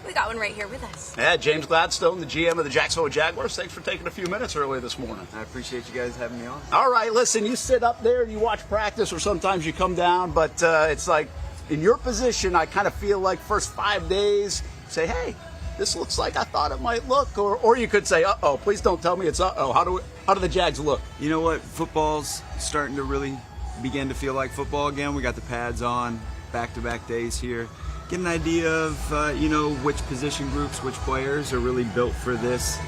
We got one right here with us. Yeah, James Gladstone, the GM of the Jacksonville Jaguars. Thanks for taking a few minutes early this morning. I appreciate you guys having me on. All right, listen, you sit up there and you watch practice, or sometimes you come down, but it's like in your position, I kind of feel like first 5 days, say, hey, this looks like I thought it might look, or you could say, uh-oh, please don't tell me it's uh-oh. How do the Jags look? You know what? Football's starting to really begin to feel like football again. We got the pads on, back-to-back days here. Get an idea of, which position groups, which players are really built for this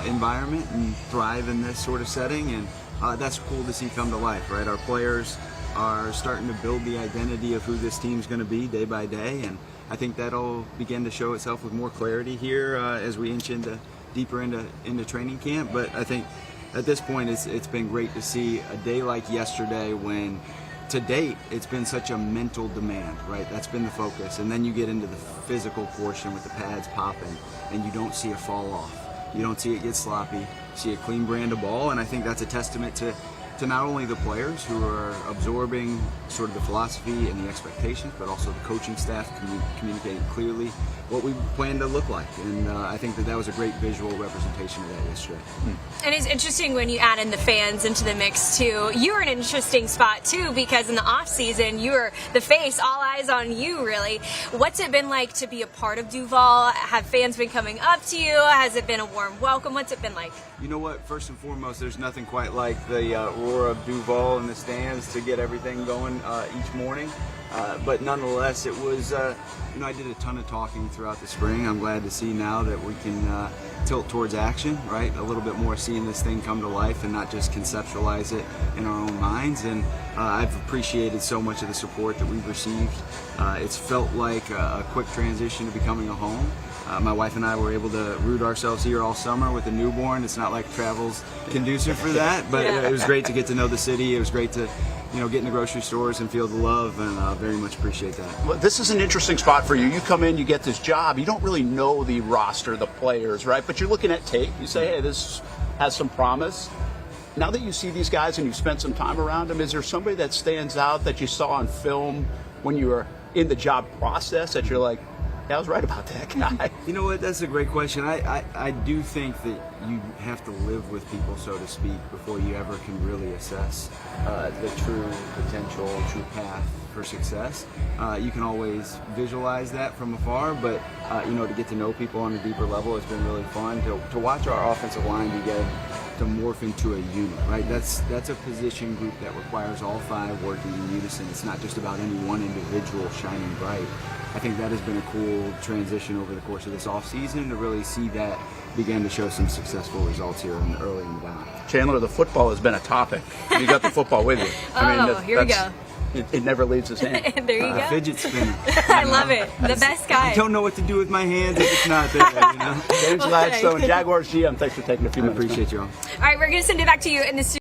environment and thrive in this sort of setting. And that's cool to see come to life, right? Our players are starting to build the identity of who this team's going to be day by day. And I think that'll begin to show itself with more clarity here as we inch deeper into training camp. But I think at this point it's been great to see a day like yesterday when to date, it's been such a mental demand, right? That's been the focus. And then you get into the physical portion with the pads popping, and you don't see a fall off. You don't see it get sloppy. You see a clean brand of ball, and I think that's a testament to not only the players who are absorbing sort of the philosophy and the expectations, but also the coaching staff communicating clearly what we plan to look like. And I think that was a great visual representation of that yesterday. And it's interesting when you add in the fans into the mix too. You were in an interesting spot too, because in the off season you were the face, all eyes on you really. What's it been like to be a part of Duval? Have fans been coming up to you? Has it been a warm welcome? What's it been like? You know what, first and foremost, there's nothing quite like the roar of Duval in the stands to get everything going each morning. But nonetheless, it was, I did a ton of talking throughout the spring. I'm glad to see now that we can tilt towards action, right? A little bit more seeing this thing come to life and not just conceptualize it in our own minds. And I've appreciated so much of the support that we've received. It's felt like a quick transition to becoming a home. My wife and I were able to root ourselves here all summer with a newborn. It's not like travel's conducive for that, but it was great to get to know the city. It was great to get in the grocery stores and feel the love, and very much appreciate that. Well, this is an interesting spot for you. You come in, you get this job. You don't really know the roster, the players, right? But you're looking at tape. You say, hey, this has some promise. Now that you see these guys and you've spent some time around them, is there somebody that stands out that you saw on film when you were in the job process that you're like, I was right about that guy? You know what? That's a great question. I do think that you have to live with people, so to speak, before you ever can really assess the true potential, true path for success. You can always visualize that from afar, but to get to know people on a deeper level has been really fun. To watch our offensive line begin to morph into a unit, right? That's a position group that requires all five working in unison. It's not just about any one individual shining bright. I think that has been a cool transition over the course of this offseason to really see that begin to show some successful results here early in the down. Chandler, the football has been a topic. You got the football with you. Here we go. It never leaves his hand. There you go. Fidget spinner. I love it. The best guy. I don't know what to do with my hands if it's not there. James Gladstone, Jaguars GM, thanks for taking a few minutes. I appreciate you all. All right, we're going to send it back to you in the studio.